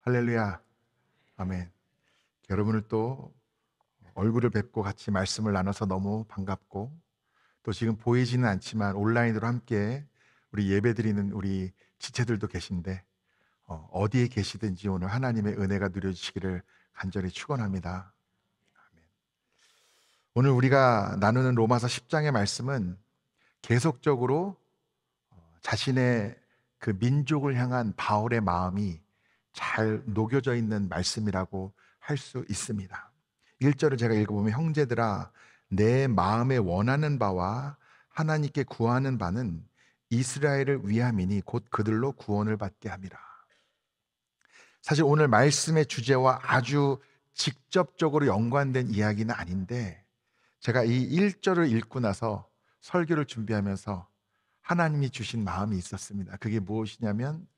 할렐루야. 아멘. 여러분을 또 얼굴을 뵙고 같이 말씀을 나눠서 너무 반갑고, 또 지금 보이지는 않지만 온라인으로 함께 우리 예배드리는 우리 지체들도 계신데, 어디에 계시든지 오늘 하나님의 은혜가 누려지시기를 간절히 축원합니다. 아멘. 오늘 우리가 나누는 로마서 10장의 말씀은 계속적으로 자신의 그 민족을 향한 바울의 마음이 잘 녹여져 있는 말씀이라고 할 수 있습니다. 1절을 제가 읽어보면, 형제들아 내 마음에 원하는 바와 하나님께 구하는 바는 이스라엘을 위함이니 곧 그들로 구원을 받게 함이라. 사실 오늘 말씀의 주제와 아주 직접적으로 연관된 이야기는 아닌데, 제가 이 1절을 읽고 나서 설교를 준비하면서 하나님이 주신 마음이 있었습니다. 그게 무엇이냐면,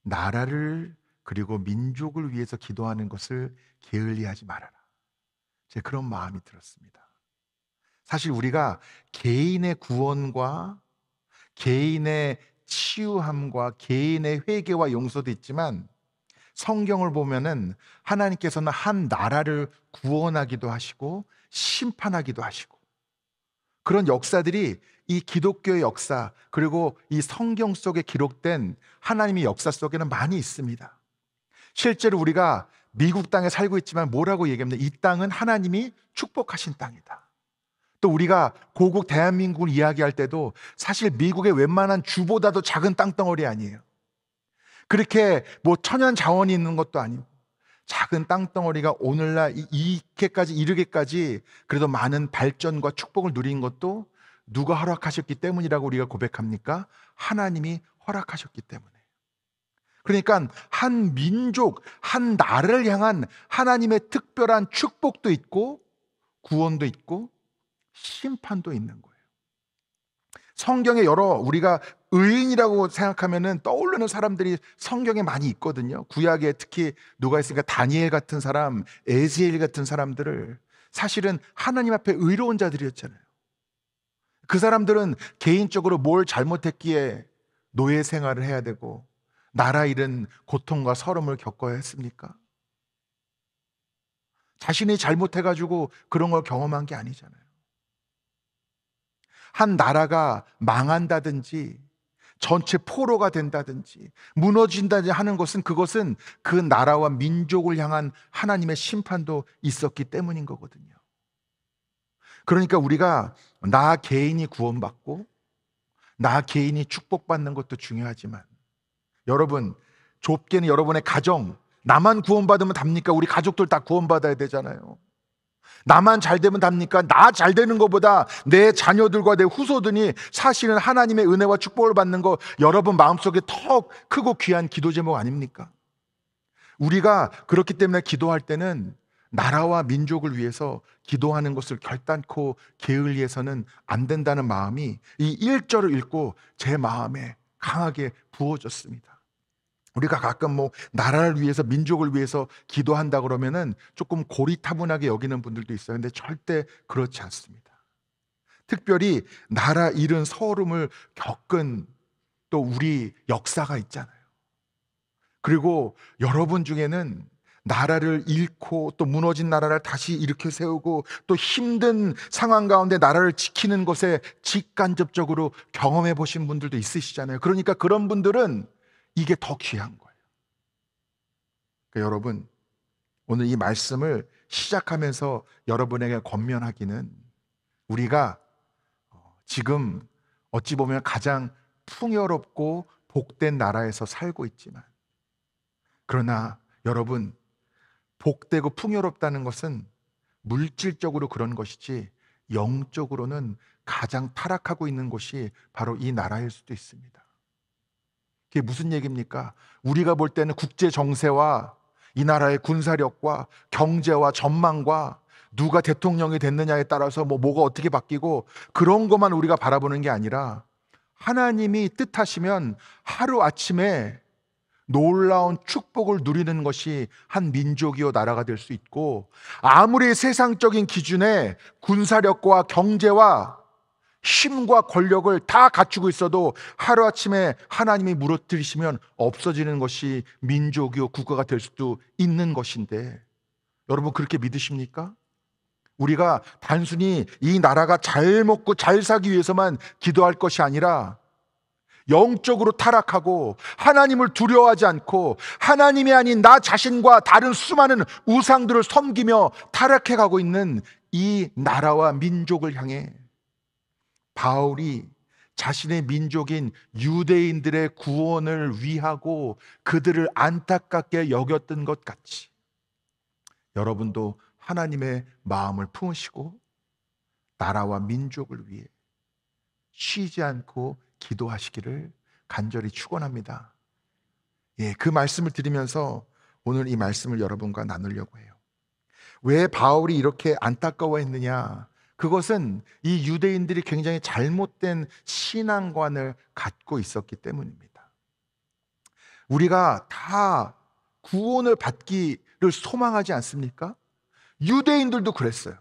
나라를 그리고 민족을 위해서 기도하는 것을 게을리하지 말아라. 제 그런 마음이 들었습니다. 사실 우리가 개인의 구원과 개인의 치유함과 개인의 회개와 용서도 있지만, 성경을 보면은 하나님께서는 한 나라를 구원하기도 하시고 심판하기도 하시고, 그런 역사들이 이 기독교의 역사, 그리고 이 성경 속에 기록된 하나님의 역사 속에는 많이 있습니다. 실제로 우리가 미국 땅에 살고 있지만 뭐라고 얘기합니다? 이 땅은 하나님이 축복하신 땅이다. 또 우리가 고국 대한민국을 이야기할 때도 사실 미국의 웬만한 주보다도 작은 땅덩어리 아니에요. 그렇게 뭐 천연 자원이 있는 것도 아니고, 작은 땅덩어리가 오늘날 이렇게까지 이르기까지 그래도 많은 발전과 축복을 누린 것도 누가 허락하셨기 때문이라고 우리가 고백합니까? 하나님이 허락하셨기 때문에. 그러니까 한 민족, 한 나라를 향한 하나님의 특별한 축복도 있고 구원도 있고 심판도 있는 거예요. 성경에 우리가 의인이라고 생각하면은 떠오르는 사람들이 성경에 많이 있거든요. 구약에 특히 누가 있으니까 다니엘 같은 사람, 에스겔 같은 사람들을 사실은 하나님 앞에 의로운 자들이었잖아요. 그 사람들은 개인적으로 뭘 잘못했기에 노예 생활을 해야 되고 나라 잃은 고통과 서름을 겪어야 했습니까? 자신이 잘못해가지고 그런 걸 경험한 게 아니잖아요. 한 나라가 망한다든지 전체 포로가 된다든지 무너진다든지 하는 것은, 그것은 그 나라와 민족을 향한 하나님의 심판도 있었기 때문인 거거든요. 그러니까 우리가 나 개인이 구원받고 나 개인이 축복받는 것도 중요하지만, 여러분, 좁게는 여러분의 가정, 나만 구원받으면 답니까? 우리 가족들 다 구원받아야 되잖아요. 나만 잘 되면 답니까? 나 잘 되는 것보다 내 자녀들과 내 후손들이 사실은 하나님의 은혜와 축복을 받는 거, 여러분 마음속에 더 크고 귀한 기도 제목 아닙니까? 우리가 그렇기 때문에 기도할 때는 나라와 민족을 위해서 기도하는 것을 결단코 게을리해서는 안 된다는 마음이 이 1절을 읽고 제 마음에 강하게 부어졌습니다. 우리가 가끔 뭐 나라를 위해서, 민족을 위해서 기도한다 그러면은 조금 고리타분하게 여기는 분들도 있어요. 근데 절대 그렇지 않습니다. 특별히 나라 잃은 서름을 겪은 또 우리 역사가 있잖아요. 그리고 여러분 중에는 나라를 잃고 또 무너진 나라를 다시 일으켜 세우고 또 힘든 상황 가운데 나라를 지키는 것에 직간접적으로 경험해 보신 분들도 있으시잖아요. 그러니까 그런 분들은 이게 더 귀한 거예요. 그러니까 여러분, 오늘 이 말씀을 시작하면서 여러분에게 권면하기는, 우리가 지금 어찌 보면 가장 풍요롭고 복된 나라에서 살고 있지만, 그러나 여러분, 복되고 풍요롭다는 것은 물질적으로 그런 것이지 영적으로는 가장 타락하고 있는 곳이 바로 이 나라일 수도 있습니다. 그게 무슨 얘기입니까? 우리가 볼 때는 국제 정세와 이 나라의 군사력과 경제와 전망과 누가 대통령이 됐느냐에 따라서 뭐가 어떻게 바뀌고 그런 것만 우리가 바라보는 게 아니라, 하나님이 뜻하시면 하루아침에 놀라운 축복을 누리는 것이 한 민족이요 나라가 될 수 있고, 아무리 세상적인 기준에 군사력과 경제와 힘과 권력을 다 갖추고 있어도 하루아침에 하나님이 무너뜨리시면 없어지는 것이 민족이요 국가가 될 수도 있는 것인데, 여러분 그렇게 믿으십니까? 우리가 단순히 이 나라가 잘 먹고 잘 살기 위해서만 기도할 것이 아니라 영적으로 타락하고 하나님을 두려워하지 않고 하나님이 아닌 나 자신과 다른 수많은 우상들을 섬기며 타락해 가고 있는 이 나라와 민족을 향해 바울이 자신의 민족인 유대인들의 구원을 위하고 그들을 안타깝게 여겼던 것 같이 여러분도 하나님의 마음을 품으시고 나라와 민족을 위해 쉬지 않고 기도하시기를 간절히 축원합니다. 그 말씀을 드리면서 오늘 이 말씀을 여러분과 나누려고 해요. 왜 바울이 이렇게 안타까워했느냐? 그것은 이 유대인들이 굉장히 잘못된 신앙관을 갖고 있었기 때문입니다. 우리가 다 구원을 받기를 소망하지 않습니까? 유대인들도 그랬어요.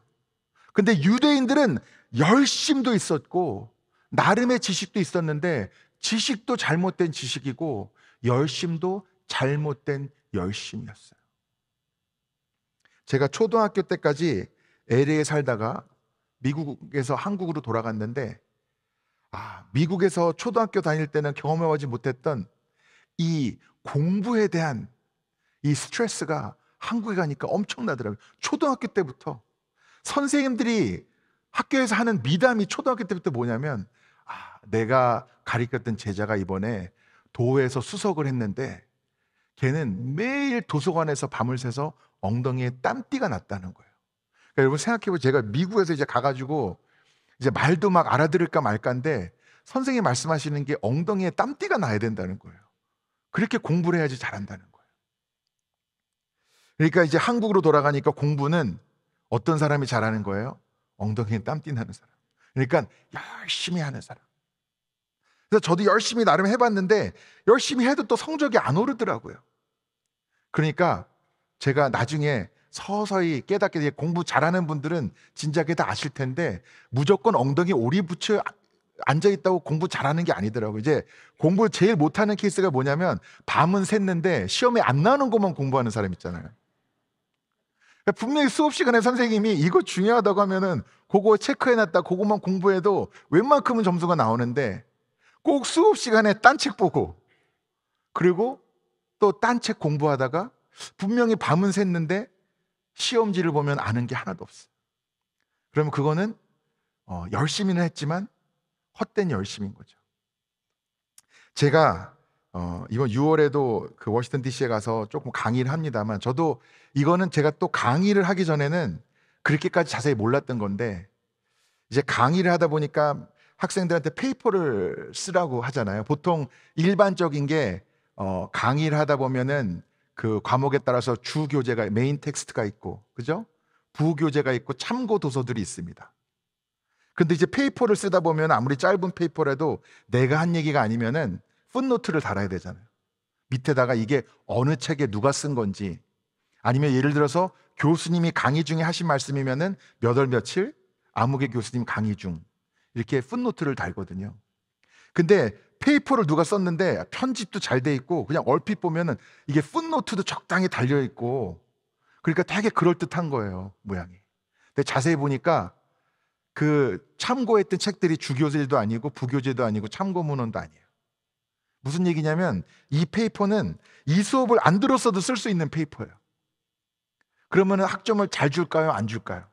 근데 유대인들은 열심도 있었고 나름의 지식도 있었는데 지식도 잘못된 지식이고 열심도 잘못된 열심이었어요. 제가 초등학교 때까지 LA에 살다가 미국에서 한국으로 돌아갔는데 미국에서 초등학교 다닐 때는 경험해보지 못했던 이 공부에 대한 이 스트레스가 한국에 가니까 엄청나더라고요. 초등학교 때부터 선생님들이 학교에서 하는 미담이 초등학교 때부터 뭐냐면 내가 가르쳤던 제자가 이번에 도에서 수석을 했는데 걔는 매일 도서관에서 밤을 새서 엉덩이에 땀띠가 났다는 거예요. 그러니까 여러분 생각해보면 제가 미국에서 이제 가가지고 이제 말도 막 알아들을까 말까인데 선생님이 말씀하시는 게 엉덩이에 땀띠가 나야 된다는 거예요. 그렇게 공부를 해야지 잘한다는 거예요. 그러니까 이제 한국으로 돌아가니까 공부는 어떤 사람이 잘하는 거예요? 엉덩이에 땀띠 나는 사람. 그러니까 열심히 하는 사람. 그래서 저도 열심히 나름 해봤는데 열심히 해도 또 성적이 안 오르더라고요. 그러니까 제가 나중에 서서히 깨닫게 돼, 공부 잘하는 분들은 진작에 다 아실 텐데 무조건 엉덩이 오리 붙여 앉아있다고 공부 잘하는 게 아니더라고요. 이제 공부 제일 못하는 케이스가 뭐냐면 밤은 샜는데 시험에 안 나오는 것만 공부하는 사람 있잖아요. 분명히 수업 시간에 선생님이 이거 중요하다고 하면은 그거 체크해놨다 그거만 공부해도 웬만큼은 점수가 나오는데 꼭 수업 시간에 딴 책 보고 그리고 또 딴 책 공부하다가 분명히 밤은 샜는데 시험지를 보면 아는 게 하나도 없어요. 그러면 그거는 열심히는 했지만 헛된 열심인 거죠. 제가 이번 6월에도 그 워싱턴 DC에 가서 조금 강의를 합니다만 저도 이거는 제가 또 강의를 하기 전에는 그렇게까지 자세히 몰랐던 건데 이제 강의를 하다 보니까 학생들한테 페이퍼를 쓰라고 하잖아요. 보통 일반적인 게 강의를 하다 보면은 그 과목에 따라서 주 교재가 메인 텍스트가 있고 그죠? 부교재가 있고 참고 도서들이 있습니다. 근데 이제 페이퍼를 쓰다 보면 아무리 짧은 페이퍼라도 내가 한 얘기가 아니면은 풋노트를 달아야 되잖아요. 밑에다가 이게 어느 책에 누가 쓴 건지 아니면 예를 들어서 교수님이 강의 중에 하신 말씀이면은 몇 월 며칠 아무개 교수님 강의 중 이렇게 풋노트를 달거든요. 근데 페이퍼를 누가 썼는데 편집도 잘 돼 있고 그냥 얼핏 보면은 이게 풋노트도 적당히 달려 있고 그러니까 되게 그럴듯한 거예요, 모양이. 근데 자세히 보니까 그 참고했던 책들이 주교재도 아니고 부교재도 아니고 참고문헌도 아니에요. 무슨 얘기냐면 이 페이퍼는 이 수업을 안 들었어도 쓸 수 있는 페이퍼예요. 그러면 학점을 잘 줄까요? 안 줄까요?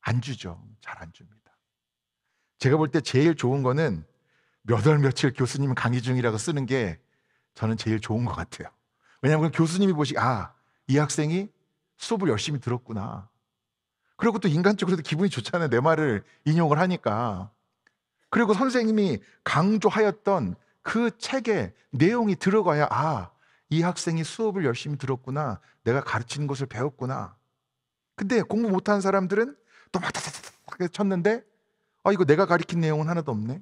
안 주죠. 잘 안 줍니다. 제가 볼 때 제일 좋은 거는 몇 월 며칠 교수님 강의 중이라고 쓰는 게 저는 제일 좋은 것 같아요. 왜냐하면 교수님이 보시기 이 학생이 수업을 열심히 들었구나. 그리고 또 인간적으로도 기분이 좋잖아요. 내 말을 인용을 하니까. 그리고 선생님이 강조하였던 그 책에 내용이 들어가야 이 학생이 수업을 열심히 들었구나. 내가 가르치는 것을 배웠구나. 근데 공부 못하는 사람들은 또 막 쳤는데 이거 내가 가르친 내용은 하나도 없네.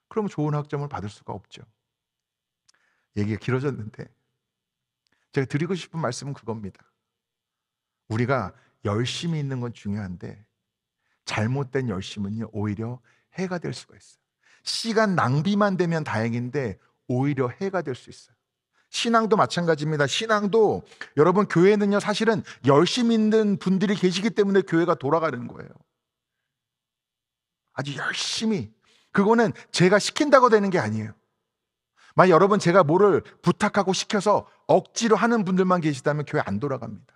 그러면 좋은 학점을 받을 수가 없죠. 얘기가 길어졌는데 제가 드리고 싶은 말씀은 그겁니다. 우리가 열심히 있는 건 중요한데 잘못된 열심은요 오히려 해가 될 수가 있어요. 시간 낭비만 되면 다행인데 오히려 해가 될 수 있어요. 신앙도 마찬가지입니다. 신앙도 여러분, 교회는요 사실은 열심히 있는 분들이 계시기 때문에 교회가 돌아가는 거예요. 아주 열심히. 그거는 제가 시킨다고 되는 게 아니에요. 만약 여러분 제가 뭐를 부탁하고 시켜서 억지로 하는 분들만 계시다면 교회 안 돌아갑니다.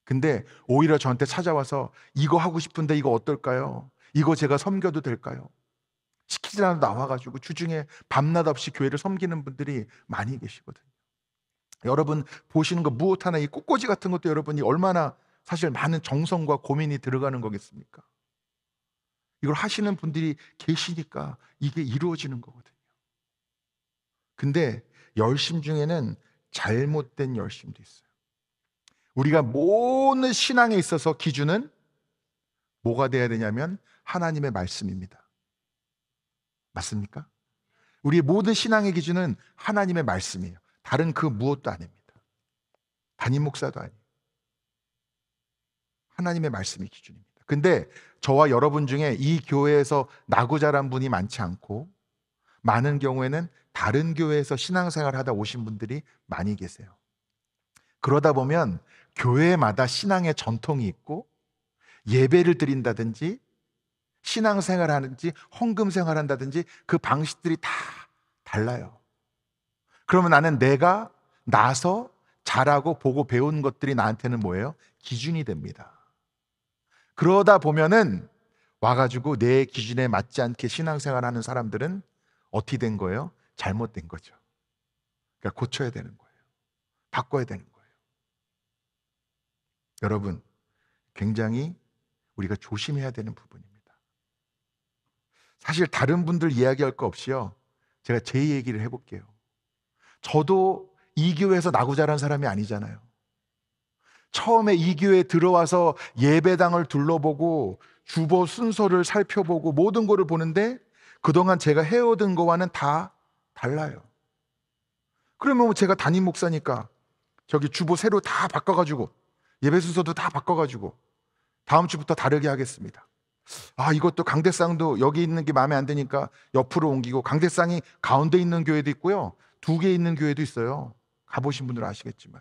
근데 오히려 저한테 찾아와서 이거 하고 싶은데 이거 어떨까요? 이거 제가 섬겨도 될까요? 시키지 않아도 나와가지고 주중에 밤낮 없이 교회를 섬기는 분들이 많이 계시거든요. 여러분 보시는 거 무엇 하나, 이 꽃꽂이 같은 것도 여러분이 얼마나 사실 많은 정성과 고민이 들어가는 거겠습니까? 이걸 하시는 분들이 계시니까 이게 이루어지는 거거든요. 근데 열심 중에는 잘못된 열심도 있어요. 우리가 모든 신앙에 있어서 기준은 뭐가 돼야 되냐면 하나님의 말씀입니다. 맞습니까? 우리의 모든 신앙의 기준은 하나님의 말씀이에요. 다른 그 무엇도 아닙니다. 담임 목사도 아니에요. 하나님의 말씀이 기준입니다. 근데 저와 여러분 중에 이 교회에서 나고 자란 분이 많지 않고, 많은 경우에는 다른 교회에서 신앙생활 하다 오신 분들이 많이 계세요. 그러다 보면 교회마다 신앙의 전통이 있고, 예배를 드린다든지 신앙생활 하는지 헌금생활 한다든지 그 방식들이 다 달라요. 그러면 나는 내가 나서 잘하고 보고 배운 것들이 나한테는 뭐예요? 기준이 됩니다. 그러다 보면은 와가지고 내 기준에 맞지 않게 신앙생활 하는 사람들은 어떻게 된 거예요? 잘못된 거죠. 그러니까 고쳐야 되는 거예요. 바꿔야 되는 거예요. 여러분, 굉장히 우리가 조심해야 되는 부분입니다. 사실 다른 분들 이야기할 거 없이요, 제가 제 얘기를 해볼게요. 저도 이 교회에서 나고 자란 사람이 아니잖아요. 처음에 이 교회에 들어와서 예배당을 둘러보고 주보 순서를 살펴보고 모든 거를 보는데 그동안 제가 해오던 거와는 다 달라요. 그러면 뭐 제가 담임 목사니까 저기 주보 새로 다 바꿔가지고 예배 순서도 다 바꿔가지고 다음 주부터 다르게 하겠습니다. 아, 이것도 강대상도 여기 있는 게 마음에 안 드니까 옆으로 옮기고, 강대상이 가운데 있는 교회도 있고요, 2개 있는 교회도 있어요. 가보신 분들은 아시겠지만,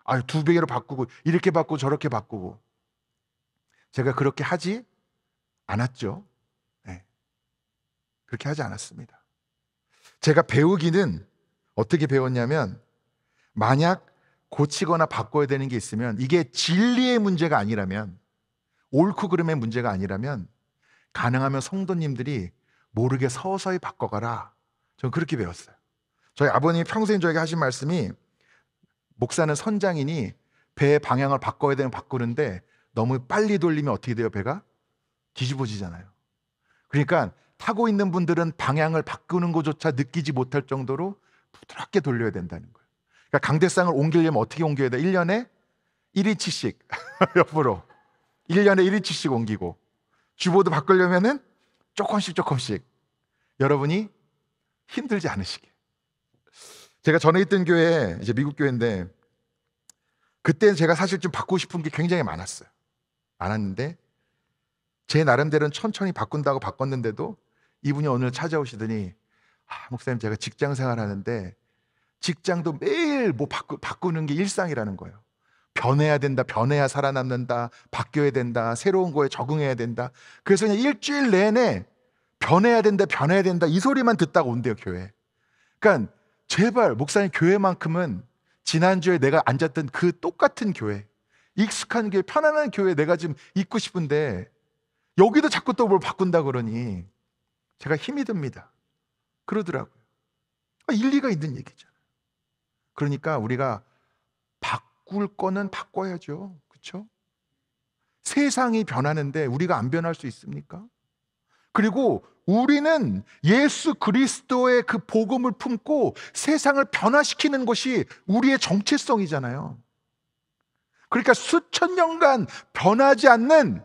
아, 2개로 바꾸고 이렇게 바꾸고 저렇게 바꾸고. 제가 그렇게 하지 않았죠. 네. 그렇게 하지 않았습니다. 제가 배우기는 어떻게 배웠냐면, 만약 고치거나 바꿔야 되는 게 있으면, 이게 진리의 문제가 아니라면, 옳고 그름의 문제가 아니라면 가능하면 성도님들이 모르게 서서히 바꿔가라. 저는 그렇게 배웠어요. 저희 아버님이 평생 저에게 하신 말씀이, 목사는 선장이니 배의 방향을 바꿔야 되면 바꾸는데 너무 빨리 돌리면 어떻게 돼요? 배가 뒤집어지잖아요. 그러니까 타고 있는 분들은 방향을 바꾸는 것조차 느끼지 못할 정도로 부드럽게 돌려야 된다는 거예요. 그러니까 강대상을 옮기려면 어떻게 옮겨야 돼? 1년에 1인치씩 옆으로 1년에 1인치씩 옮기고, 주보도 바꾸려면은 조금씩 여러분이 힘들지 않으시게. 제가 전에 있던 교회, 이제 미국 교회인데, 그때는 제가 사실 좀 바꾸고 싶은 게 굉장히 많았는데 제 나름대로는 천천히 바꾼다고 바꿨는데도 이분이 오늘 찾아오시더니, 아, 목사님, 제가 직장 생활하는데 직장도 매일 뭐 바꾸는 게 일상이라는 거예요. 변해야 된다, 변해야 살아남는다, 바뀌어야 된다, 새로운 거에 적응해야 된다. 그래서 그냥 일주일 내내 변해야 된다 이 소리만 듣다가 온대요, 교회. 그러니까 제발 목사님, 교회만큼은 지난주에 내가 앉았던 그 똑같은 교회, 익숙한 교회, 편안한 교회 내가 지금 있고 싶은데 여기도 자꾸 또 뭘 바꾼다 그러니 제가 힘이 듭니다. 그러더라고요. 일리가 있는 얘기잖아요. 그러니까 우리가 바꿀 거는 바꿔야죠. 그렇죠? 세상이 변하는데 우리가 안 변할 수 있습니까? 그리고 우리는 예수 그리스도의 그 복음을 품고 세상을 변화시키는 것이 우리의 정체성이잖아요. 그러니까 수천 년간 변하지 않는,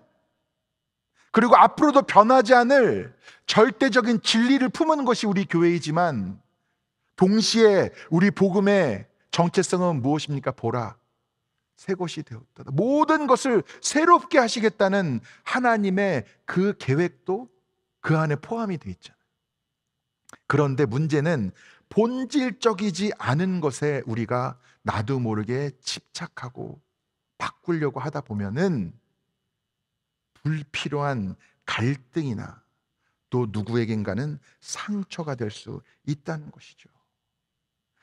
그리고 앞으로도 변하지 않을 절대적인 진리를 품은 것이 우리 교회이지만, 동시에 우리 복음의 정체성은 무엇입니까? 보라, 새 것이 되었다. 모든 것을 새롭게 하시겠다는 하나님의 그 계획도 그 안에 포함이 돼 있잖아요. 그런데 문제는 본질적이지 않은 것에 우리가 나도 모르게 집착하고 바꾸려고 하다 보면은 불필요한 갈등이나 또 누구에겐가는 상처가 될 수 있다는 것이죠.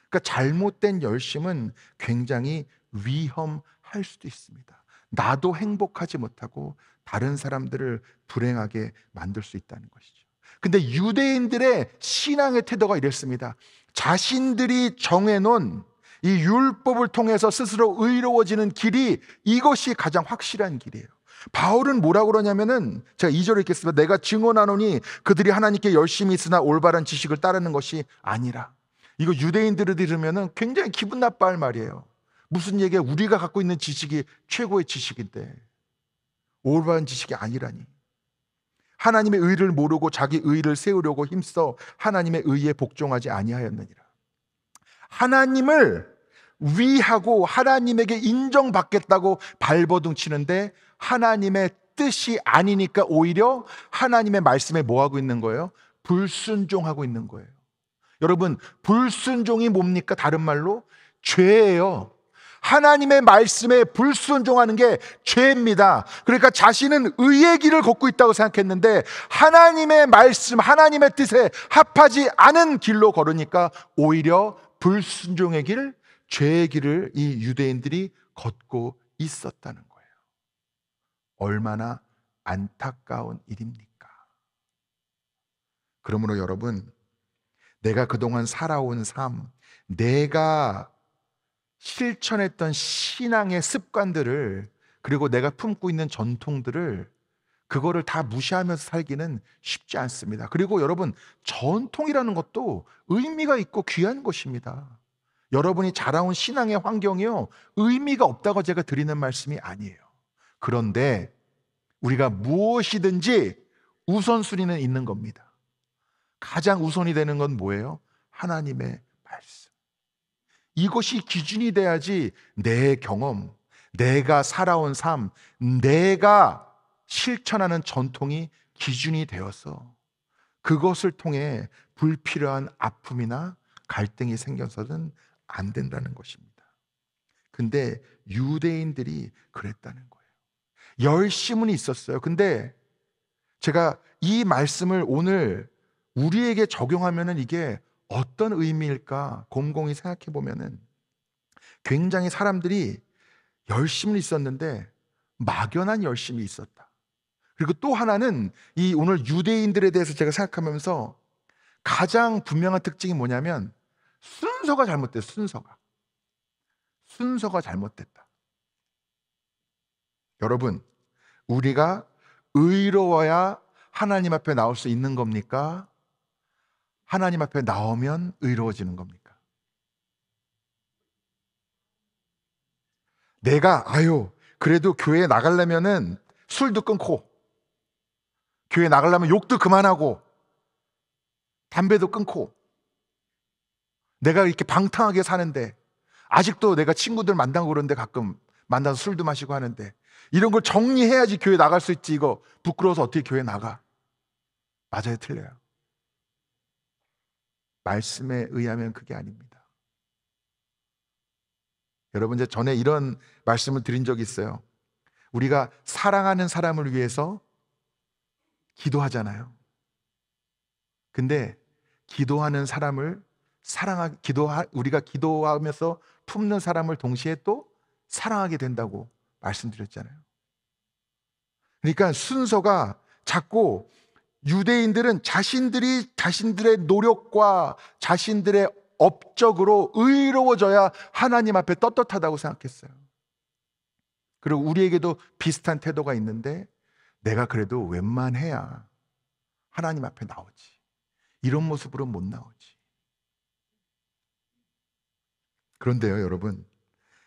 그러니까 잘못된 열심은 굉장히 위험할 수도 있습니다. 나도 행복하지 못하고 다른 사람들을 불행하게 만들 수 있다는 것이죠. 근데 유대인들의 신앙의 태도가 이랬습니다. 자신들이 정해놓은 이 율법을 통해서 스스로 의로워지는 길이 이것이 가장 확실한 길이에요. 바울은 뭐라고 그러냐면은 제가 2절에 읽겠습니다. 내가 증언하노니 그들이 하나님께 열심히 있으나 올바른 지식을 따르는 것이 아니라. 이거 유대인들을 들으면은 굉장히 기분 나빠할 말이에요. 무슨 얘기야? 우리가 갖고 있는 지식이 최고의 지식인데 올바른 지식이 아니라니. 하나님의 의를 모르고 자기 의를 세우려고 힘써 하나님의 의에 복종하지 아니하였느니라. 하나님을 위하고 하나님에게 인정받겠다고 발버둥 치는데 하나님의 뜻이 아니니까 오히려 하나님의 말씀에 뭐 하고 있는 거예요? 불순종하고 있는 거예요. 여러분, 불순종이 뭡니까? 다른 말로 죄예요. 하나님의 말씀에 불순종하는 게 죄입니다. 그러니까 자신은 의의 길을 걷고 있다고 생각했는데 하나님의 말씀, 하나님의 뜻에 합하지 않은 길로 걸으니까 오히려 불순종의 길, 죄의 길을 이 유대인들이 걷고 있었다는 거예요. 얼마나 안타까운 일입니까? 그러므로 여러분, 내가 그동안 살아온 삶, 내가 실천했던 신앙의 습관들을, 그리고 내가 품고 있는 전통들을, 그거를 다 무시하면서 살기는 쉽지 않습니다. 그리고 여러분, 전통이라는 것도 의미가 있고 귀한 것입니다. 여러분이 자라온 신앙의 환경이요, 의미가 없다고 제가 드리는 말씀이 아니에요. 그런데 우리가 무엇이든지 우선순위는 있는 겁니다. 가장 우선이 되는 건 뭐예요? 하나님의 말씀. 이것이 기준이 돼야지 내 경험, 내가 살아온 삶, 내가 실천하는 전통이 기준이 되어서 그것을 통해 불필요한 아픔이나 갈등이 생겨서는 안 된다는 것입니다. 근데 유대인들이 그랬다는 거예요. 열심은 있었어요. 근데 제가 이 말씀을 오늘 우리에게 적용하면은 이게 어떤 의미일까 곰곰이 생각해 보면은 굉장히 사람들이 열심은 있었는데 막연한 열심이 있었다. 그리고 또 하나는 이 오늘 유대인들에 대해서 제가 생각하면서 가장 분명한 특징이 뭐냐면 순서가 잘못됐어요. 순서가 잘못됐다. 여러분, 우리가 의로워야 하나님 앞에 나올 수 있는 겁니까? 하나님 앞에 나오면 의로워지는 겁니까? 내가 그래도 교회 나가려면은 술도 끊고, 교회 나가려면 욕도 그만하고, 담배도 끊고, 내가 이렇게 방탕하게 사는데 아직도 내가 친구들 만나고 그러는데 가끔 만나서 술도 마시고 하는데 이런 걸 정리해야지 교회 나갈 수 있지. 이거 부끄러워서 어떻게 교회 나가? 맞아요, 틀려요? 말씀에 의하면 그게 아닙니다. 여러분, 이제 전에 이런 말씀을 드린 적이 있어요. 우리가 사랑하는 사람을 위해서 기도하잖아요. 근데 기도하는 사람을 우리가 기도하면서 품는 사람을 동시에 또 사랑하게 된다고 말씀드렸잖아요. 그러니까 순서가 자꾸 유대인들은 자신들의 노력과 자신들의 업적으로 의로워져야 하나님 앞에 떳떳하다고 생각했어요. 그리고 우리에게도 비슷한 태도가 있는데 내가 그래도 웬만해야 하나님 앞에 나오지. 이런 모습으로 못 나오지. 그런데요, 여러분,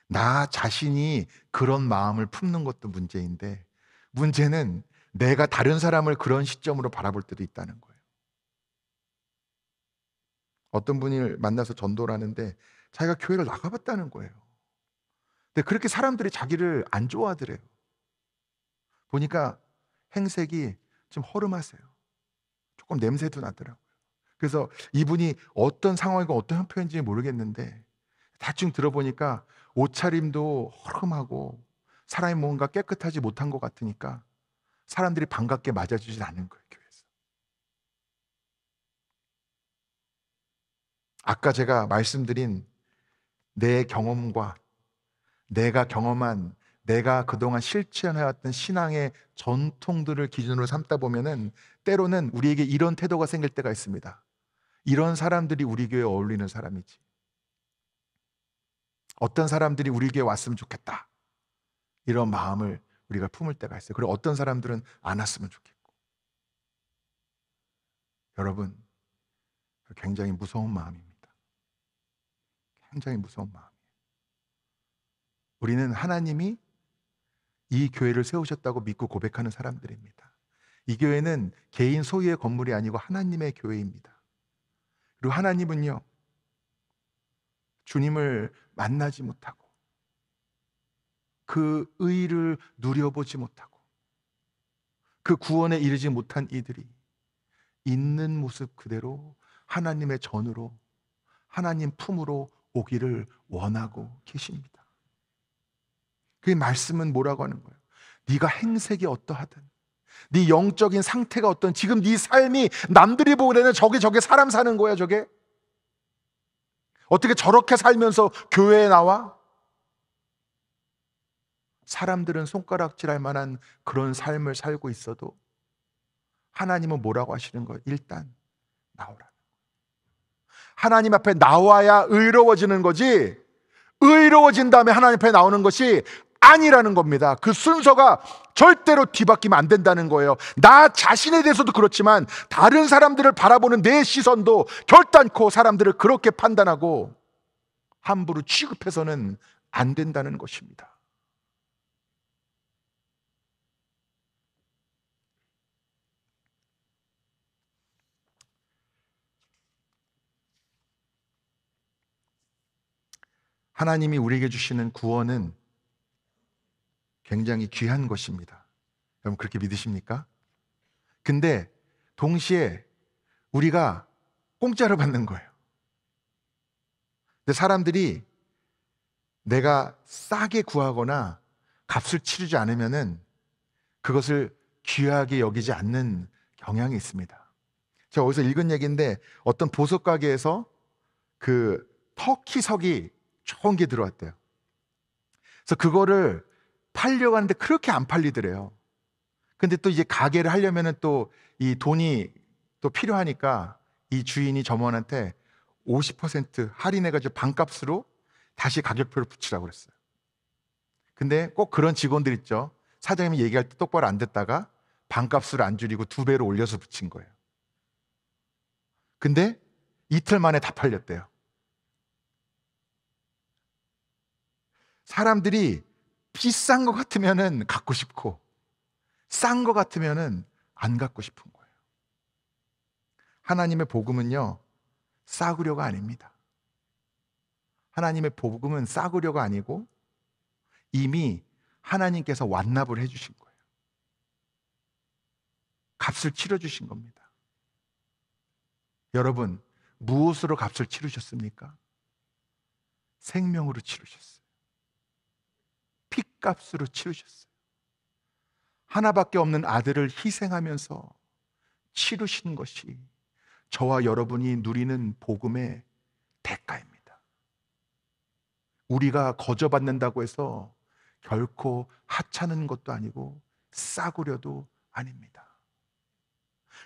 나 자신이 그런 마음을 품는 것도 문제인데 문제는 내가 다른 사람을 그런 시점으로 바라볼 때도 있다는 거예요. 어떤 분을 만나서 전도를 하는데 자기가 교회를 나가봤다는 거예요. 근데 그렇게 사람들이 자기를 안 좋아하더래요. 보니까 행색이 좀 허름하세요. 조금 냄새도 나더라고요. 그래서 이분이 어떤 상황이고 어떤 형편인지 모르겠는데 대충 들어보니까 옷차림도 허름하고 사람이 뭔가 깨끗하지 못한 것 같으니까 사람들이 반갑게 맞아주진 않는 거예요, 교회에서. 아까 제가 말씀드린 내 경험과 내가 경험한, 내가 그동안 실천해왔던 신앙의 전통들을 기준으로 삼다 보면은 때로는 우리에게 이런 태도가 생길 때가 있습니다. 이런 사람들이 우리 교회에 어울리는 사람이지, 어떤 사람들이 우리 교회에 왔으면 좋겠다, 이런 마음을 우리가 품을 때가 있어요. 그리고 어떤 사람들은 안 왔으면 좋겠고. 여러분, 굉장히 무서운 마음입니다. 굉장히 무서운 마음이에요. 우리는 하나님이 이 교회를 세우셨다고 믿고 고백하는 사람들입니다. 이 교회는 개인 소유의 건물이 아니고 하나님의 교회입니다. 그리고 하나님은요, 주님을 만나지 못하고 그 의를 누려보지 못하고 그 구원에 이르지 못한 이들이 있는 모습 그대로 하나님의 전으로, 하나님 품으로 오기를 원하고 계십니다. 그 말씀은 뭐라고 하는 거예요? 네가 행색이 어떠하든, 네 영적인 상태가 어떤, 지금 네 삶이 남들이 보기에는 저게 사람 사는 거야. 저게 어떻게 저렇게 살면서 교회에 나와? 사람들은 손가락질할 만한 그런 삶을 살고 있어도 하나님은 뭐라고 하시는 거예요? 일단 나오라. 하나님 앞에 나와야 의로워지는 거지, 의로워진 다음에 하나님 앞에 나오는 것이 아니라는 겁니다. 그 순서가 절대로 뒤바뀌면 안 된다는 거예요. 나 자신에 대해서도 그렇지만 다른 사람들을 바라보는 내 시선도 결단코 사람들을 그렇게 판단하고 함부로 취급해서는 안 된다는 것입니다. 하나님이 우리에게 주시는 구원은 굉장히 귀한 것입니다. 여러분 그렇게 믿으십니까? 근데 동시에 우리가 공짜로 받는 거예요. 근데 사람들이 내가 싸게 구하거나 값을 치르지 않으면은 그것을 귀하게 여기지 않는 경향이 있습니다. 제가 어디서 읽은 얘기인데 어떤 보석 가게에서 그 터키석이 좋은 게 들어왔대요. 그래서 그거를 팔려고 하는데 그렇게 안 팔리더래요. 근데 또 이제 가게를 하려면은 또 이 돈이 또 필요하니까 이 주인이 점원한테 50% 할인해가지고 반값으로 다시 가격표를 붙이라고 그랬어요. 근데 꼭 그런 직원들 있죠. 사장님이 얘기할 때 똑바로 안 듣다가 반값으로 안 줄이고 2배로 올려서 붙인 거예요. 근데 이틀 만에 다 팔렸대요. 사람들이 비싼 것 같으면은 갖고 싶고 싼 것 같으면은 안 갖고 싶은 거예요. 하나님의 복음은요, 싸구려가 아닙니다. 하나님의 복음은 싸구려가 아니고 이미 하나님께서 완납을 해주신 거예요. 값을 치러주신 겁니다. 여러분, 무엇으로 값을 치르셨습니까? 생명으로 치르셨어요. 핏값으로 치르셨어요. 하나밖에 없는 아들을 희생하면서 치르신 것이 저와 여러분이 누리는 복음의 대가입니다. 우리가 거저받는다고 해서 결코 하찮은 것도 아니고 싸구려도 아닙니다.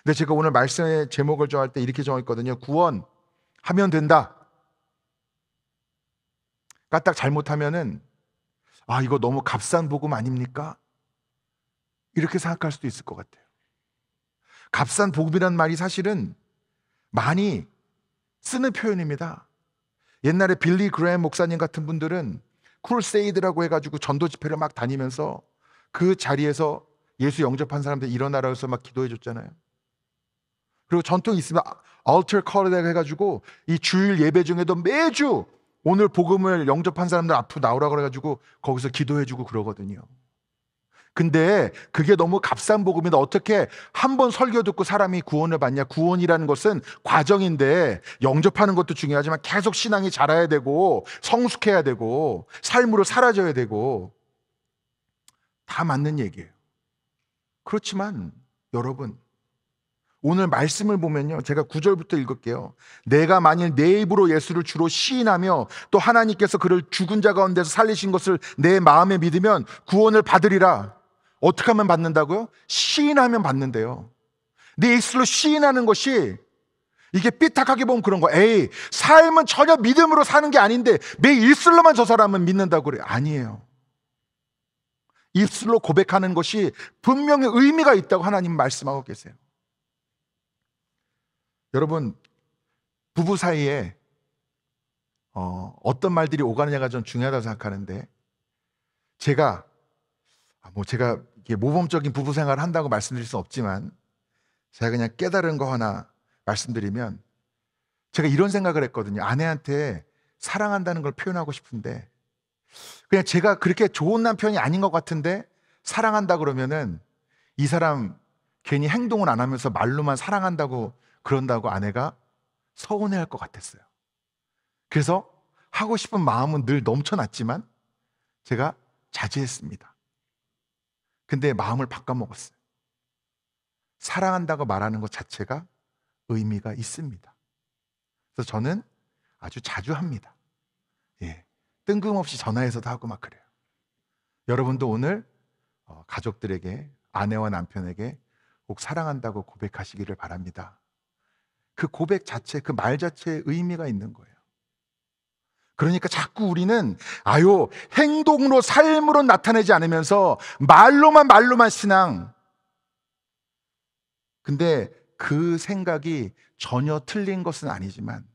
근데 제가 오늘 말씀의 제목을 정할 때 이렇게 정했거든요. 구원하면 된다. 까딱 잘못하면은 이거 너무 값싼 복음 아닙니까? 이렇게 생각할 수도 있을 것 같아요. 값싼 복음이란 말이 사실은 많이 쓰는 표현입니다. 옛날에 빌리 그레이엄 목사님 같은 분들은 크루세이드라고 해가지고 전도 집회를 막 다니면서 그 자리에서 예수 영접한 사람들 일어나라 해서 막 기도해 줬잖아요. 그리고 전통이 있으면 altar call이라고 해가지고 이 주일 예배 중에도 매주 오늘 복음을 영접한 사람들 앞으로 나오라 그래가지고 거기서 기도해 주고 그러거든요. 근데 그게 너무 값싼 복음이다. 어떻게 한 번 설교 듣고 사람이 구원을 받냐? 구원이라는 것은 과정인데 영접하는 것도 중요하지만 계속 신앙이 자라야 되고 성숙해야 되고 삶으로 사라져야 되고 다 맞는 얘기예요. 그렇지만 여러분, 오늘 말씀을 보면요, 제가 9절부터 읽을게요. 내가 만일 내 입으로 예수를 주로 시인하며 또 하나님께서 그를 죽은 자 가운데서 살리신 것을 내 마음에 믿으면 구원을 받으리라. 어떻게 하면 받는다고요? 시인하면 받는데요. 내 입술로 시인하는 것이, 이게 삐딱하게 보면 그런 거. 에이, 삶은 전혀 믿음으로 사는 게 아닌데 내 입술로만 저 사람은 믿는다고 그래. 아니에요. 입술로 고백하는 것이 분명히 의미가 있다고 하나님 말씀하고 계세요. 여러분, 부부 사이에 어떤 말들이 오가느냐가 좀 중요하다고 생각하는데, 제가 이게 모범적인 부부 생활을 한다고 말씀드릴 수는 없지만 제가 그냥 깨달은 거 하나 말씀드리면, 제가 이런 생각을 했거든요. 아내한테 사랑한다는 걸 표현하고 싶은데 그냥 제가 그렇게 좋은 남편이 아닌 것 같은데 사랑한다 그러면은 이 사람 괜히 행동을 안 하면서 말로만 사랑한다고 그런다고 아내가 서운해할 것 같았어요. 그래서 하고 싶은 마음은 늘 넘쳐났지만 제가 자제했습니다. 근데 마음을 바꿔먹었어요. 사랑한다고 말하는 것 자체가 의미가 있습니다. 그래서 저는 아주 자주 합니다. 예, 뜬금없이 전화해서도 하고 막 그래요. 여러분도 오늘 가족들에게, 아내와 남편에게 꼭 사랑한다고 고백하시기를 바랍니다. 그 고백 자체, 그 말 자체에 의미가 있는 거예요. 그러니까 자꾸 우리는 행동으로, 삶으로 나타내지 않으면서 말로만 신앙. 근데 그 생각이 전혀 틀린 것은 아니지만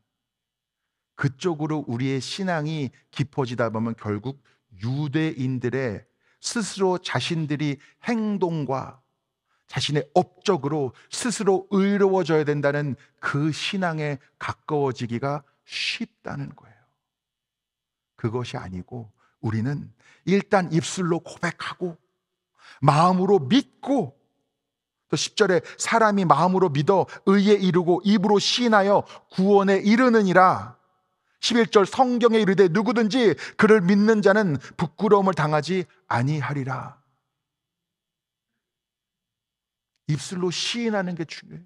그쪽으로 우리의 신앙이 깊어지다 보면 결국 유대인들의 스스로 자신들이 행동과 자신의 업적으로 스스로 의로워져야 된다는 그 신앙에 가까워지기가 쉽다는 거예요. 그것이 아니고 우리는 일단 입술로 고백하고 마음으로 믿고, 또 10절에 사람이 마음으로 믿어 의에 이르고 입으로 시인하여 구원에 이르느니라. 11절 성경에 이르되 누구든지 그를 믿는 자는 부끄러움을 당하지 아니하리라. 입술로 시인하는 게 중요해요.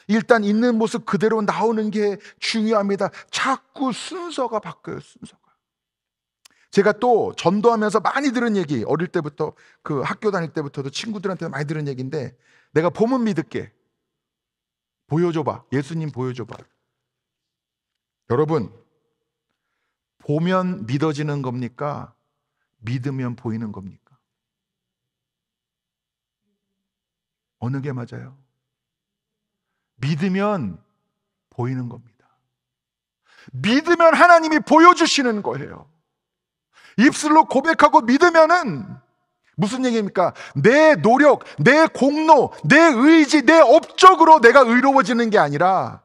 일단 있는 모습 그대로 나오는 게 중요합니다. 자꾸 순서가 바뀌어요. 순서가. 제가 또 전도하면서 많이 들은 얘기, 어릴 때부터, 그 학교 다닐 때부터도 친구들한테 많이 들은 얘기인데, 내가 보면 믿을게. 보여줘봐. 예수님 보여줘봐. 여러분, 보면 믿어지는 겁니까? 믿으면 보이는 겁니까? 어느 게 맞아요? 믿으면 보이는 겁니다. 믿으면 하나님이 보여주시는 거예요. 입술로 고백하고 믿으면은 무슨 얘기입니까? 내 노력, 내 공로, 내 의지, 내 업적으로 내가 의로워지는 게 아니라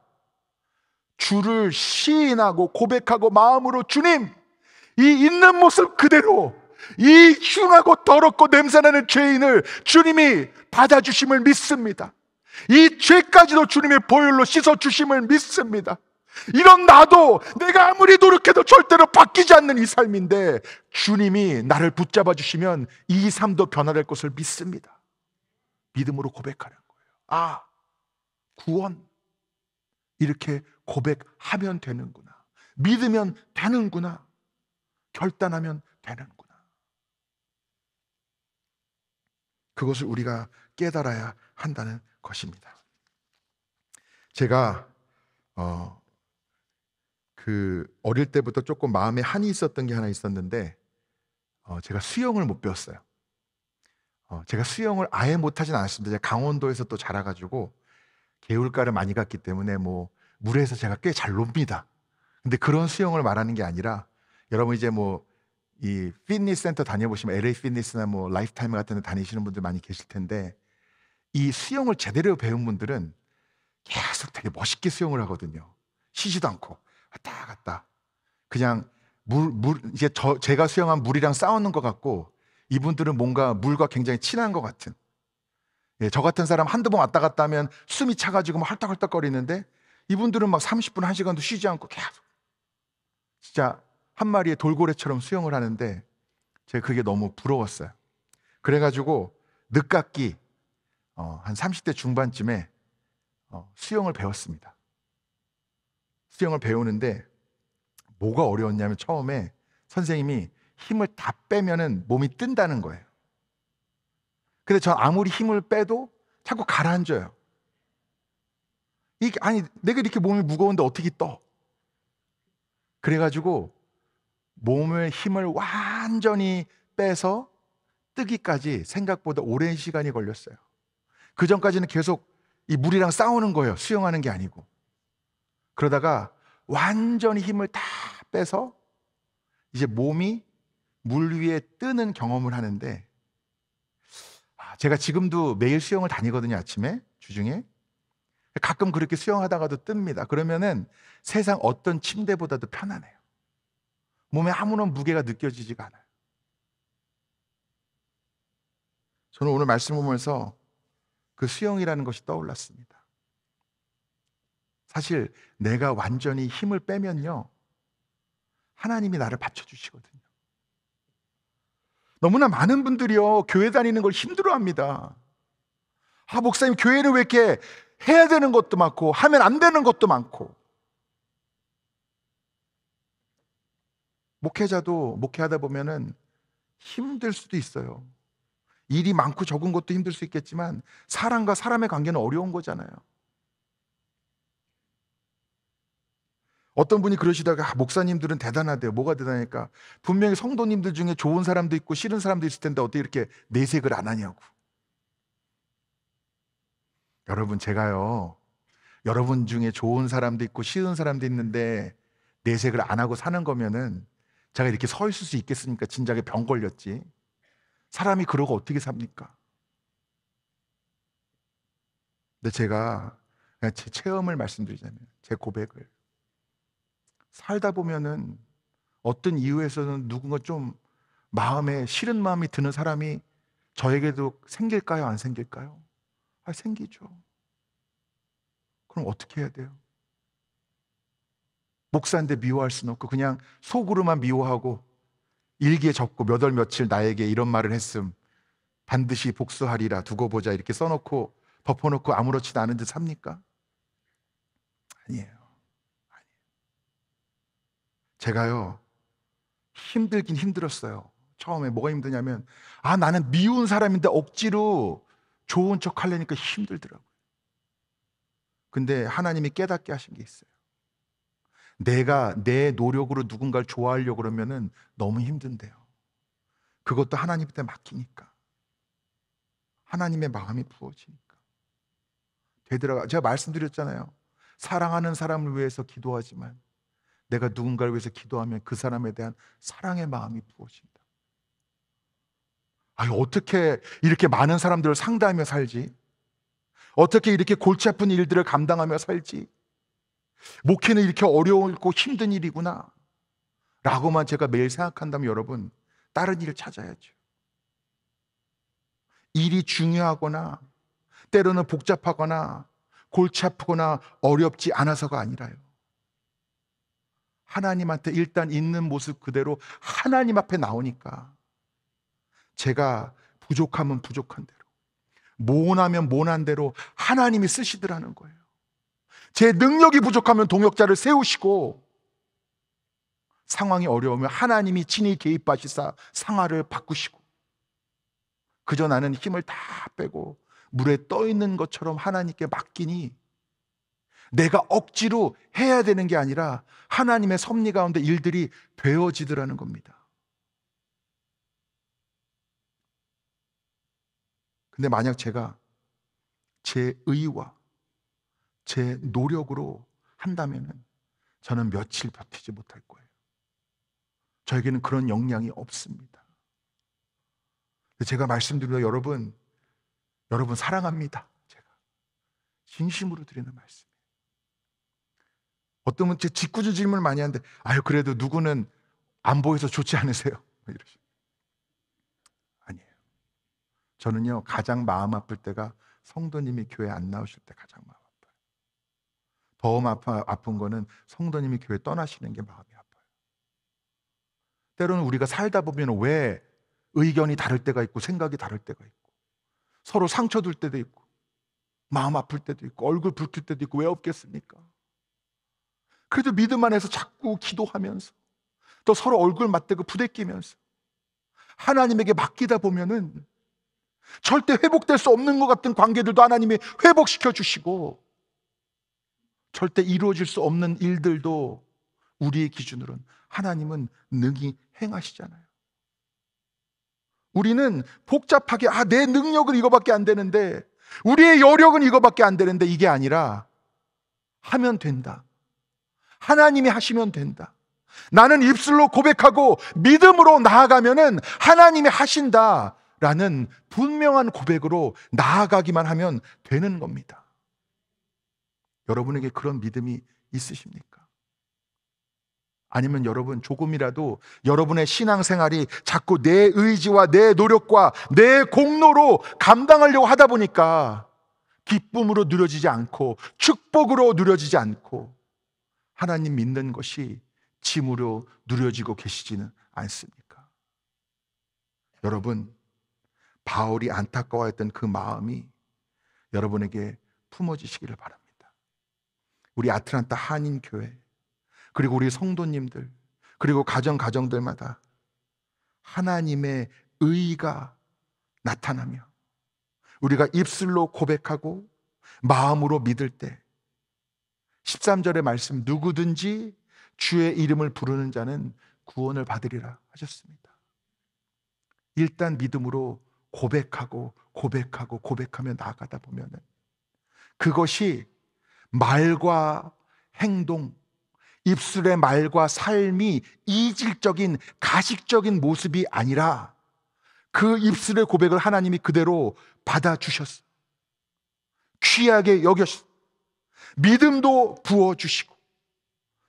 주를 시인하고 고백하고 마음으로 주님, 이 있는 모습 그대로 이 흉하고 더럽고 냄새나는 죄인을 주님이 받아주심을 믿습니다. 이 죄까지도 주님의 보혈로 씻어주심을 믿습니다. 이런 나도 내가 아무리 노력해도 절대로 바뀌지 않는 이 삶인데 주님이 나를 붙잡아 주시면 이 삶도 변화될 것을 믿습니다. 믿음으로 고백하는 거예요. 구원, 이렇게 고백하면 되는구나. 믿으면 되는구나. 결단하면 되는구나. 그것을 우리가 깨달아야 한다는 것입니다. 제가 어릴 때부터 조금 마음에 한이 있었던 게 하나 있었는데, 제가 수영을 못 배웠어요. 제가 수영을 아예 못하진 않았습니다. 제가 강원도에서 또 자라가지고 개울가를 많이 갔기 때문에 물에서 제가 꽤 잘 놉니다. 근데 그런 수영을 말하는 게 아니라, 여러분 이제 이 피트니스 센터 다녀보시면 LA 피트니스나 라이프타임 같은 데 다니시는 분들 많이 계실 텐데, 이 수영을 제대로 배운 분들은 계속 되게 멋있게 수영을 하거든요. 쉬지도 않고 왔다 갔다. 그냥 이제 제가 수영한 물이랑 싸우는 것 같고, 이분들은 뭔가 물과 굉장히 친한 것 같은, 예, 저 같은 사람 한두 번 왔다 갔다 하면 숨이 차가지고 막 헐떡헐떡거리는데 이분들은 막 30분, 1시간도 쉬지 않고 계속 진짜 한 마리의 돌고래처럼 수영을 하는데 제가 그게 너무 부러웠어요. 그래가지고 늦깎이 한 30대 중반쯤에 수영을 배웠습니다. 수영을 배우는데 뭐가 어려웠냐면 처음에 선생님이 힘을 다 빼면은 몸이 뜬다는 거예요. 근데 전 아무리 힘을 빼도 자꾸 가라앉아요. 이게 아니 내가 이렇게 몸이 무거운데 어떻게 떠? 그래가지고 몸의 힘을 완전히 빼서 뜨기까지 생각보다 오랜 시간이 걸렸어요. 그 전까지는 계속 이 물이랑 싸우는 거예요. 수영하는 게 아니고. 그러다가 완전히 힘을 다 빼서 이제 몸이 물 위에 뜨는 경험을 하는데, 제가 지금도 매일 수영을 다니거든요. 아침에 주중에 가끔 그렇게 수영하다가도 뜹니다. 그러면은 세상 어떤 침대보다도 편안해요. 몸에 아무런 무게가 느껴지지가 않아요. 저는 오늘 말씀 보면서 그 수영이라는 것이 떠올랐습니다. 사실 내가 완전히 힘을 빼면요, 하나님이 나를 받쳐주시거든요. 너무나 많은 분들이요, 교회 다니는 걸 힘들어합니다. 목사님, 교회는 왜 이렇게 해야 되는 것도 많고 하면 안 되는 것도 많고. 목회자도 목회하다 보면은 힘들 수도 있어요. 일이 많고 적은 것도 힘들 수 있겠지만 사람과 사람의 관계는 어려운 거잖아요. 어떤 분이 그러시다가 목사님들은 대단하대요. 뭐가 대단하니까 분명히 성도님들 중에 좋은 사람도 있고 싫은 사람도 있을 텐데 어떻게 이렇게 내색을 안 하냐고. 여러분, 제가요, 여러분 중에 좋은 사람도 있고 싫은 사람도 있는데 내색을 안 하고 사는 거면은 제가 이렇게 서 있을 수 있겠습니까? 진작에 병 걸렸지. 사람이 그러고 어떻게 삽니까? 근데 제가 그냥 제 체험을 말씀드리자면, 제 고백을 살다 보면은 어떤 이유에서는 누군가 좀 마음에 싫은 마음이 드는 사람이 저에게도 생길까요? 안 생길까요? 생기죠. 그럼 어떻게 해야 돼요? 목사인데 미워할 수는 없고 그냥 속으로만 미워하고 일기에 적고 몇 월 며칠 나에게 이런 말을 했음 반드시 복수하리라 두고 보자 이렇게 써놓고 덮어놓고 아무렇지도 않은 듯 삽니까? 아니에요. 제가요, 힘들긴 힘들었어요. 처음에 뭐가 힘드냐면 나는 미운 사람인데 억지로 좋은 척 하려니까 힘들더라고요. 근데 하나님이 깨닫게 하신 게 있어요. 내가 내 노력으로 누군가를 좋아하려고 그러면은 너무 힘든데요. 그것도 하나님한테 맡기니까. 하나님의 마음이 부어지니까. 되더라고요. 제가 말씀드렸잖아요. 사랑하는 사람을 위해서 기도하지만 내가 누군가를 위해서 기도하면 그 사람에 대한 사랑의 마음이 부어진다. 어떻게 이렇게 많은 사람들을 상대하며 살지? 어떻게 이렇게 골치 아픈 일들을 감당하며 살지? 목회는 이렇게 어려울고 힘든 일이구나 라고만 제가 매일 생각한다면 여러분, 다른 일을 찾아야죠. 일이 중요하거나 때로는 복잡하거나 골치 아프거나 어렵지 않아서가 아니라요, 하나님한테 일단 있는 모습 그대로 하나님 앞에 나오니까 제가 부족하면 부족한 대로, 모난하면 모난 대로 하나님이 쓰시더라는 거예요. 제 능력이 부족하면 동역자를 세우시고 상황이 어려우면 하나님이 친히 개입하시사 상황을 바꾸시고, 그저 나는 힘을 다 빼고 물에 떠 있는 것처럼 하나님께 맡기니 내가 억지로 해야 되는 게 아니라 하나님의 섭리 가운데 일들이 되어지더라는 겁니다. 근데 만약 제가 제 의와 제 노력으로 한다면 저는 며칠 버티지 못할 거예요. 저에게는 그런 역량이 없습니다. 제가 말씀드리려 여러분 사랑합니다. 제가 진심으로 드리는 말씀. 어떤 분은 제 짓궂은 질문을 많이 하는데 그래도 누구는 안 보여서 좋지 않으세요? 이러시죠. 저는요, 가장 마음 아플 때가 성도님이 교회 안 나오실 때 가장 마음 아파요. 더 아픈 거는 성도님이 교회 떠나시는 게 마음이 아파요. 때로는 우리가 살다 보면 왜 의견이 다를 때가 있고 생각이 다를 때가 있고 서로 상처 줄 때도 있고 마음 아플 때도 있고 얼굴 붉힐 때도 있고 왜 없겠습니까? 그래도 믿음 안에서 자꾸 기도하면서 또 서로 얼굴 맞대고 부대끼면서 하나님에게 맡기다 보면은 절대 회복될 수 없는 것 같은 관계들도 하나님이 회복시켜 주시고 절대 이루어질 수 없는 일들도 우리의 기준으로는 하나님은 능히 행하시잖아요. 우리는 복잡하게 내 능력은 이거밖에 안 되는데 우리의 여력은 이거밖에 안 되는데 이게 아니라 하면 된다. 하나님이 하시면 된다. 나는 입술로 고백하고 믿음으로 나아가면은 하나님이 하신다라는 분명한 고백으로 나아가기만 하면 되는 겁니다. 여러분에게 그런 믿음이 있으십니까? 아니면 여러분 조금이라도 여러분의 신앙생활이 자꾸 내 의지와 내 노력과 내 공로로 감당하려고 하다 보니까 기쁨으로 누려지지 않고 축복으로 누려지지 않고 하나님 믿는 것이 짐으로 누려지고 계시지는 않습니까? 여러분, 바울이 안타까워했던 그 마음이 여러분에게 품어지시기를 바랍니다. 우리 아틀란타 한인교회 그리고 우리 성도님들 그리고 가정들마다 하나님의 의가 나타나며 우리가 입술로 고백하고 마음으로 믿을 때 13절의 말씀, 누구든지 주의 이름을 부르는 자는 구원을 받으리라 하셨습니다. 일단 믿음으로 고백하며 나아가다 보면은 그것이 말과 행동, 입술의 말과 삶이 이질적인 가식적인 모습이 아니라 그 입술의 고백을 하나님이 그대로 받아주셨어. 귀하게 여겼어. 믿음도 부어주시고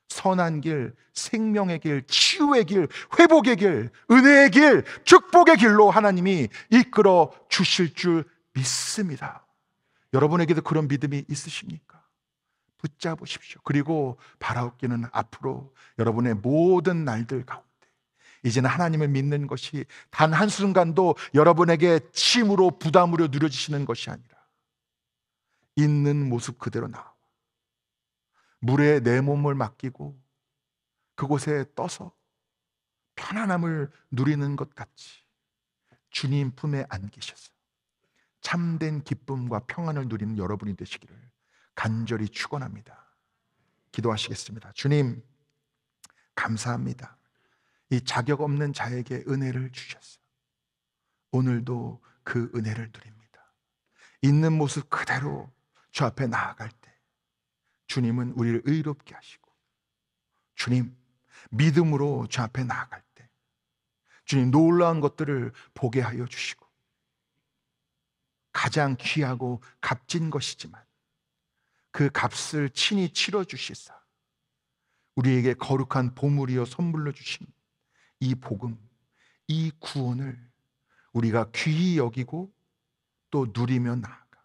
선한 길, 생명의 길, 치유의 길, 회복의 길, 은혜의 길, 축복의 길로 하나님이 이끌어 주실 줄 믿습니다. 여러분에게도 그런 믿음이 있으십니까? 붙잡으십시오. 그리고 바라옵기는 앞으로 여러분의 모든 날들 가운데 이제는 하나님을 믿는 것이 단 한순간도 여러분에게 짐으로 부담으로 누려지시는 것이 아니라 있는 모습 그대로 나와 물에 내 몸을 맡기고 그곳에 떠서 편안함을 누리는 것 같이 주님 품에 안기셔서 참된 기쁨과 평안을 누리는 여러분이 되시기를 간절히 축원합니다. 기도하시겠습니다. 주님, 감사합니다. 이 자격 없는 자에게 은혜를 주셔서 오늘도 그 은혜를 누립니다. 있는 모습 그대로 주 앞에 나아갈 때 주님은 우리를 의롭게 하시고 주님, 믿음으로 주 앞에 나아갈 때 주님 놀라운 것들을 보게 하여 주시고 가장 귀하고 값진 것이지만 그 값을 친히 치러주시사 우리에게 거룩한 보물이여 선물로 주신 이 복음, 이 구원을 우리가 귀히 여기고 또 누리며 나아가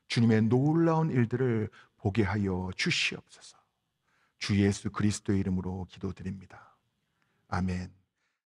주님의 놀라운 일들을 보게 하여 주시옵소서. 주 예수 그리스도의 이름으로 기도드립니다. 아멘.